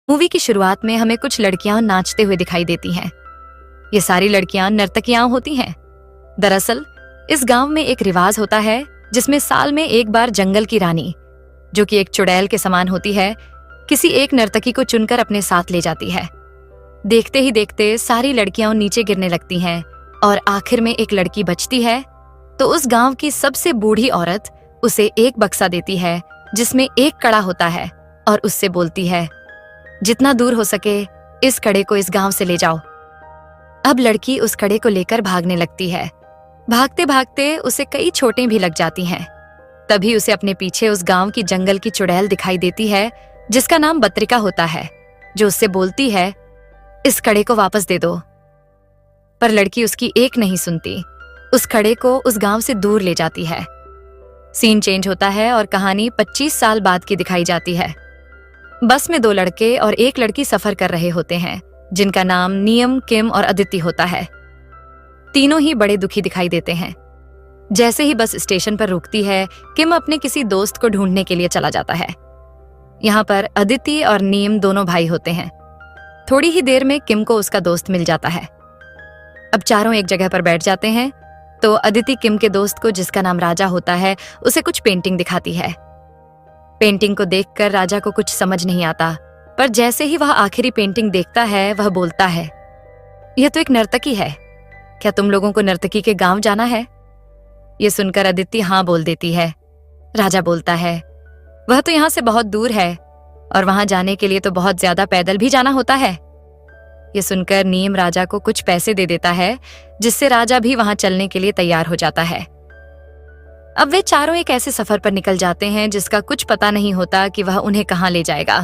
Movie की शुरुआत में हमें कुछ लड़कियां नाचते हुए दिखाई देती हैं। ये सारी लड़कियां नर्तकियां होती हैं। दरअसल इस गांव में एक रिवाज होता है जिसमें साल में एक बार जंगल की रानी, जो कि एक चुड़ैल के समान होती है, किसी एक नर्तकी को चुनकर अपने साथ ले जाती है। देखते ही देखते सारी लड़कियां नीचे गिरने लगती हैं और आखिर में एक लड़की बचती है तो उस गांव की सबसे बूढ़ी औरत उसे एक बक्सा देती है जिसमें एक कड़ा होता है और उससे बोलती है, जितना दूर हो सके इस कड़े को इस गांव से ले जाओ। अब लड़की उस कड़े को लेकर भागने लगती है। भागते भागते उसे कई चोटें भी लग जाती हैं। तभी उसे अपने पीछे उस गांव की जंगल की चुड़ैल दिखाई देती है जिसका नाम बत्रिका होता है, जो उससे बोलती है, इस कड़े को वापस दे दो। पर लड़की उसकी एक नहीं सुनती, उस कड़े को उस गांव से दूर ले जाती है। सीन चेंज होता है और कहानी 25 साल बाद की दिखाई जाती है। बस में 2 लड़के और एक लड़की सफर कर रहे होते हैं जिनका नाम नियम, किम और अदिति होता है। तीनों ही बड़े दुखी दिखाई देते हैं। जैसे ही बस स्टेशन पर रुकती है, किम अपने किसी दोस्त को ढूंढने के लिए चला जाता है। यहाँ पर अदिति और नियम दोनों भाई होते हैं। थोड़ी ही देर में किम को उसका दोस्त मिल जाता है। अब चारों एक जगह पर बैठ जाते हैं तो अदिति किम के दोस्त को, जिसका नाम राजा होता है, उसे कुछ पेंटिंग दिखाती है। पेंटिंग को देखकर राजा को कुछ समझ नहीं आता, पर जैसे ही वह आखिरी पेंटिंग देखता है वह बोलता है, यह तो एक नर्तकी है, क्या तुम लोगों को नर्तकी के गांव जाना है? यह सुनकर अदिति हाँ बोल देती है। राजा बोलता है, वह तो यहाँ से बहुत दूर है और वहां जाने के लिए तो बहुत ज्यादा पैदल भी जाना होता है। यह सुनकर नीम राजा को कुछ पैसे दे देता है, जिससे राजा भी वहां चलने के लिए तैयार हो जाता है। अब वे चारों एक ऐसे सफर पर निकल जाते हैं जिसका कुछ पता नहीं होता कि वह उन्हें कहां ले जाएगा।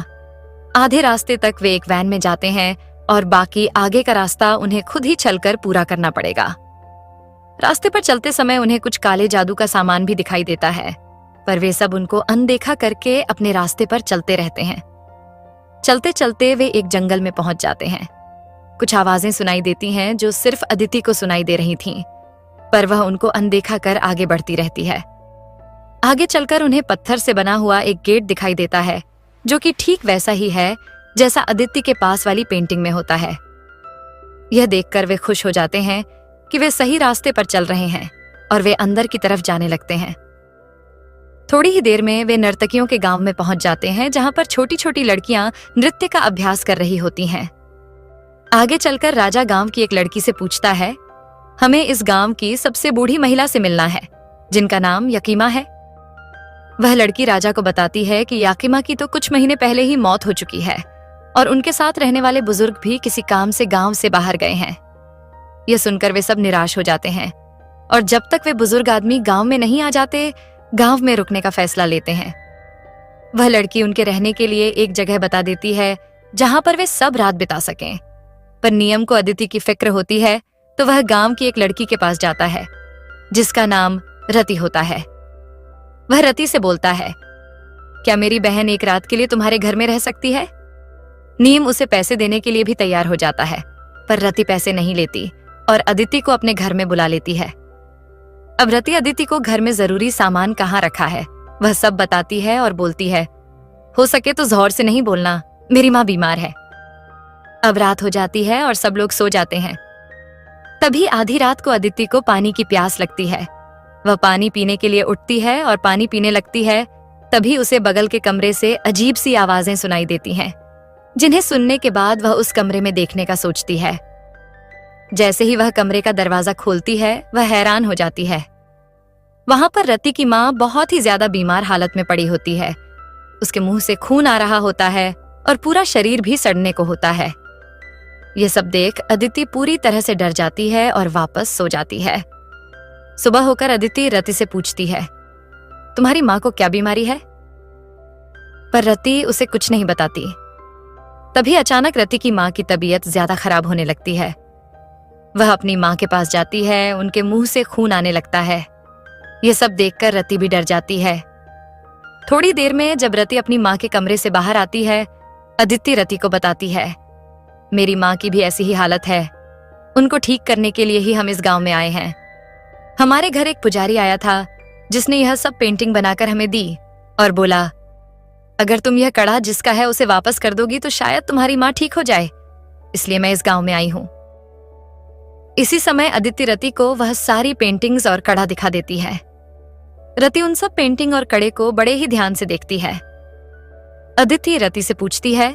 आधे रास्ते तक वे एक वैन में जाते हैं और बाकी आगे का रास्ता उन्हें खुद ही चलकर पूरा करना पड़ेगा। रास्ते पर चलते समय उन्हें कुछ काले जादू का सामान भी दिखाई देता है, पर वे सब उनको अनदेखा करके अपने रास्ते पर चलते रहते हैं। चलते चलते वे एक जंगल में पहुंच जाते हैं। कुछ आवाजें सुनाई देती हैं जो सिर्फ अदिति को सुनाई दे रही थीं, पर वह उनको अनदेखा कर आगे बढ़ती रहती है। आगे चलकर उन्हें पत्थर से बना हुआ एक गेट दिखाई देता है, जो कि ठीक वैसा ही है जैसा अदिति के पास वाली पेंटिंग में होता है। यह देखकर वे खुश हो जाते हैं कि वे सही रास्ते पर चल रहे हैं और वे अंदर की तरफ जाने लगते हैं। थोड़ी ही देर में वे नर्तकियों के गांव में पहुंच जाते हैं, जहां पर छोटी छोटी लड़कियां नृत्य का अभ्यास कर रही होती हैं। आगे चलकर राजा गांव की एक लड़की से पूछता है, हमें इस गांव की सबसे बूढ़ी महिला से मिलना है, जिनका नाम यकीमा है। वह लड़की राजा को बताती है कि याकिमा की तो कुछ महीने पहले ही मौत हो चुकी है और उनके साथ रहने वाले बुजुर्ग भी किसी काम से गांव से बाहर गए हैं। यह सुनकर वे सब निराश हो जाते हैं और जब तक वे बुजुर्ग आदमी गांव में नहीं आ जाते, गांव में रुकने का फैसला लेते हैं। वह लड़की उनके रहने के लिए एक जगह बता देती है जहां पर वे सब रात बिता सकें। पर नियम को अदिति की फिक्र होती है तो वह गांव की एक लड़की के पास जाता है, जिसका नाम रति होता है। वह रति से बोलता है, क्या मेरी बहन एक रात के लिए तुम्हारे घर में रह सकती है? नीम उसे पैसे देने के लिए भी तैयार हो जाता है, पर रति पैसे नहीं लेती और अदिति को अपने घर में बुला लेती है। अब रति अदिति को घर में जरूरी सामान कहाँ रखा है वह सब बताती है और बोलती है, हो सके तो जोर से नहीं बोलना, मेरी माँ बीमार है। अब रात हो जाती है और सब लोग सो जाते हैं। तभी आधी रात को अदिति को पानी की प्यास लगती है। वह पानी पीने के लिए उठती है और पानी पीने लगती है। तभी उसे बगल के कमरे से अजीब सी आवाजें सुनाई देती हैं, जिन्हें सुनने के बाद वह उस कमरे में देखने का सोचती है। जैसे ही वह कमरे का दरवाजा खोलती है, वह हैरान हो जाती है। वहां पर रति की माँ बहुत ही ज्यादा बीमार हालत में पड़ी होती है। उसके मुंह से खून आ रहा होता है और पूरा शरीर भी सड़ने को होता है। यह सब देख अदिति पूरी तरह से डर जाती है और वापस सो जाती है। सुबह होकर अदिति रति से पूछती है, तुम्हारी माँ को क्या बीमारी है? पर रति उसे कुछ नहीं बताती। तभी अचानक रति की माँ की तबीयत ज्यादा खराब होने लगती है। वह अपनी माँ के पास जाती है, उनके मुंह से खून आने लगता है। यह सब देखकर रति भी डर जाती है। थोड़ी देर में जब रति अपनी माँ के कमरे से बाहर आती है, अदिति रति को बताती है, मेरी माँ की भी ऐसी ही हालत है, उनको ठीक करने के लिए ही हम इस गांव में आए हैं। हमारे घर एक पुजारी आया था जिसने यह सब पेंटिंग बनाकर हमें दी और बोला, अगर तुम यह कड़ा जिसका है उसे वापस कर दोगी तो शायद तुम्हारी माँ ठीक हो जाए, इसलिए मैं इस गांव में आई हूं। इसी समय अदिति रति को वह सारी पेंटिंग्स और कड़ा दिखा देती है। रति उन सब पेंटिंग और कड़े को बड़े ही ध्यान से देखती है। अदिति रति से पूछती है,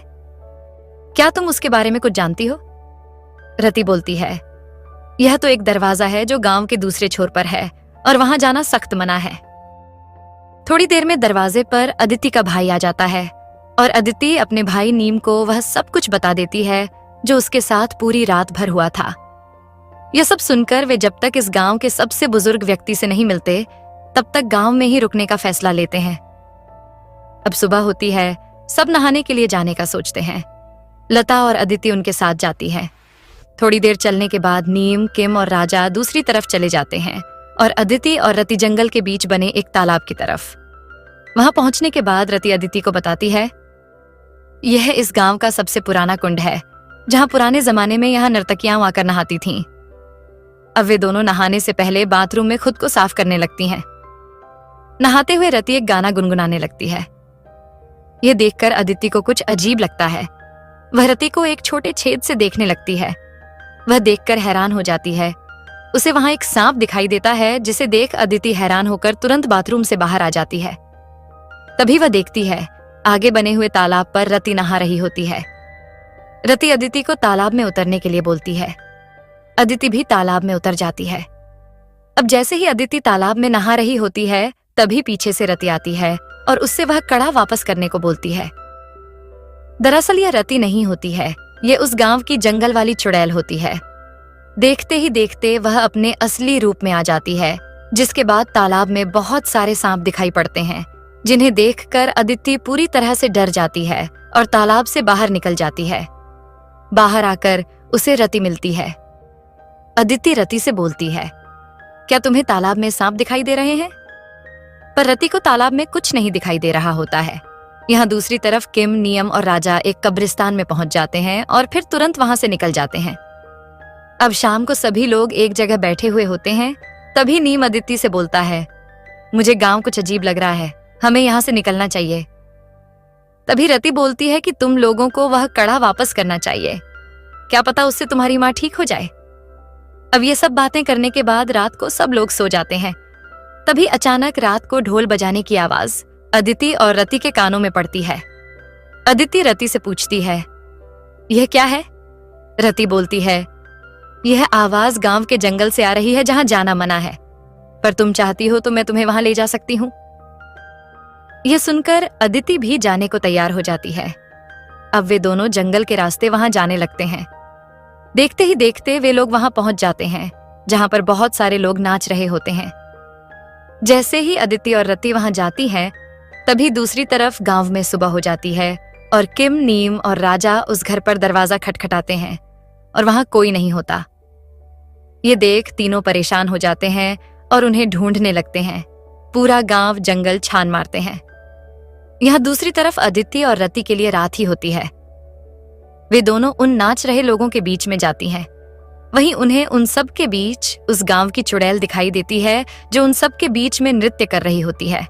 क्या तुम उसके बारे में कुछ जानती हो? रति बोलती है, यह तो एक दरवाजा है जो गांव के दूसरे छोर पर है और वहां जाना सख्त मना है। थोड़ी देर में दरवाजे पर अदिति का भाई आ जाता है और अदिति अपने भाई नीम को वह सब कुछ बता देती है जो उसके साथ पूरी रात भर हुआ था। यह सब सुनकर वे जब तक इस गांव के सबसे बुजुर्ग व्यक्ति से नहीं मिलते तब तक गांव में ही रुकने का फैसला लेते हैं। अब सुबह होती है, सब नहाने के लिए जाने का सोचते हैं। लता और अदिति उनके साथ जाती है। थोड़ी देर चलने के बाद नीम, किम और राजा दूसरी तरफ चले जाते हैं और अदिति और रति जंगल के बीच बने एक तालाब की तरफ। वहां पहुंचने के बाद रति अदिति को बताती है, यह इस गांव का सबसे पुराना कुंड है जहां पुराने जमाने में यहाँ नर्तकियां आकर नहाती थीं। अब वे दोनों नहाने से पहले बाथरूम में खुद को साफ करने लगती हैं। नहाते हुए रति एक गाना गुनगुनाने लगती है। यह देखकर अदिति को कुछ अजीब लगता है। वह रति को एक छोटे छेद से देखने लगती है। वह देखकर हैरान हो जाती है। उसे वहां एक सांप दिखाई देता है जिसे देख अदिति हैरान होकर तुरंत बाथरूम से बाहर आ जाती है। तभी वह देखती है आगे बने हुए तालाब पर रति नहा रही होती है। रति अदिति को तालाब में उतरने के लिए बोलती है। अदिति भी तालाब में उतर जाती है। अब जैसे ही अदिति तालाब में नहा रही होती है तभी पीछे से रति आती है और उससे वह कड़ा वापस करने को बोलती है। दरअसल यह रति नहीं होती है, ये उस गांव की जंगल वाली चुड़ैल होती है। देखते ही देखते वह अपने असली रूप में आ जाती है, जिसके बाद तालाब में बहुत सारे सांप दिखाई पड़ते हैं, जिन्हें देखकर अदिति पूरी तरह से डर जाती है और तालाब से बाहर निकल जाती है। बाहर आकर उसे रति मिलती है। अदिति रति से बोलती है, क्या तुम्हें तालाब में सांप दिखाई दे रहे हैं? पर रति को तालाब में कुछ नहीं दिखाई दे रहा होता है। यहाँ दूसरी तरफ किम, नियम और राजा एक कब्रिस्तान में पहुंच जाते हैं और फिर तुरंत वहां से निकल जाते हैं। अब शाम को सभी लोग एक जगह बैठे हुए होते हैं। तभी नीम अदिति से बोलता है, मुझे गांव कुछ अजीब लग रहा है, हमें यहाँ से निकलना चाहिए। तभी रति बोलती है कि तुम लोगों को वह कड़ा वापस करना चाहिए, क्या पता उससे तुम्हारी माँ ठीक हो जाए। अब ये सब बातें करने के बाद रात को सब लोग सो जाते हैं। तभी अचानक रात को ढोल बजाने की आवाज अदिति और रति के कानों में पड़ती है। अदिति रति से पूछती है, यह क्या है? रति बोलती है, यह आवाज गांव के जंगल से आ रही है जहां जाना मना है, पर तुम चाहती हो तो मैं तुम्हें वहां ले जा सकती हूँ। यह सुनकर अदिति भी जाने को तैयार हो जाती है। अब वे दोनों जंगल के रास्ते वहां जाने लगते हैं। देखते ही देखते वे लोग वहां पहुंच जाते हैं जहां पर बहुत सारे लोग नाच रहे होते हैं। जैसे ही अदिति और रति वहां जाती हैं, तभी दूसरी तरफ गांव में सुबह हो जाती है और किम, नीम और राजा उस घर पर दरवाजा खटखटाते हैं और वहां कोई नहीं होता। ये देख तीनों परेशान हो जाते हैं और उन्हें ढूंढने लगते हैं। पूरा गांव जंगल छान मारते हैं। यहाँ दूसरी तरफ अदिति और रति के लिए रात ही होती है। वे दोनों उन नाच रहे लोगों के बीच में जाती हैं। वहीं उन्हें उन सब के बीच उस गांव की चुड़ैल दिखाई देती है जो उन सब के बीच में नृत्य कर रही होती है।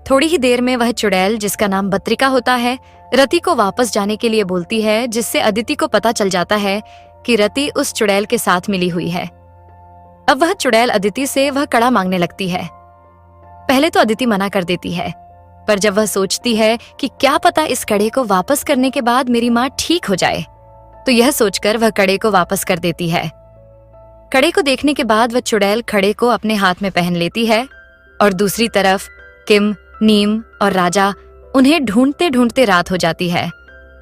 थोड़ी ही देर में वह चुड़ैल, जिसका नाम बत्रिका होता है, रति को वापस जाने के लिए बोलती है, जिससे अदिति को पता चल जाता है कि रति उस चुड़ैल के साथ मिली हुई है। अब वह चुड़ैल अदिति से वह कड़ा मांगने लगती है। पहले तो अदिति मना कर देती है, पर जब वह सोचती है कि क्या पता इस कड़े को वापस करने के बाद मेरी माँ ठीक हो जाए, तो यह सोचकर वह कड़े को वापस कर देती है। कड़े को देखने के बाद वह चुड़ैल कड़े को अपने हाथ में पहन लेती है और दूसरी तरफ किम, नीम और राजा उन्हें ढूंढते ढूंढते रात हो जाती है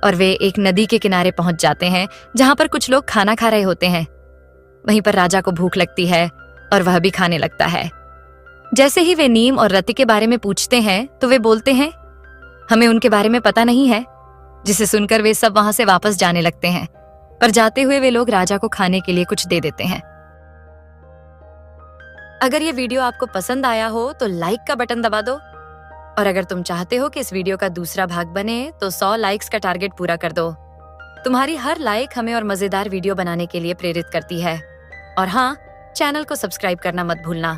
और वे एक नदी के किनारे पहुंच जाते हैं जहां पर कुछ लोग खाना खा रहे होते हैं। वहीं पर राजा को भूख लगती है और वह भी खाने लगता है। जैसे ही वे नीम और रति के बारे में पूछते हैं तो वे बोलते हैं, हमें उनके बारे में पता नहीं है, जिसे सुनकर वे सब वहां से वापस जाने लगते हैं। पर जाते हुए वे लोग राजा को खाने के लिए कुछ दे देते हैं। अगर ये वीडियो आपको पसंद आया हो तो लाइक का बटन दबा दो, और अगर तुम चाहते हो कि इस वीडियो का दूसरा भाग बने तो 100 लाइक्स का टारगेट पूरा कर दो। तुम्हारी हर लाइक हमें और मजेदार वीडियो बनाने के लिए प्रेरित करती है। और हाँ, चैनल को सब्सक्राइब करना मत भूलना।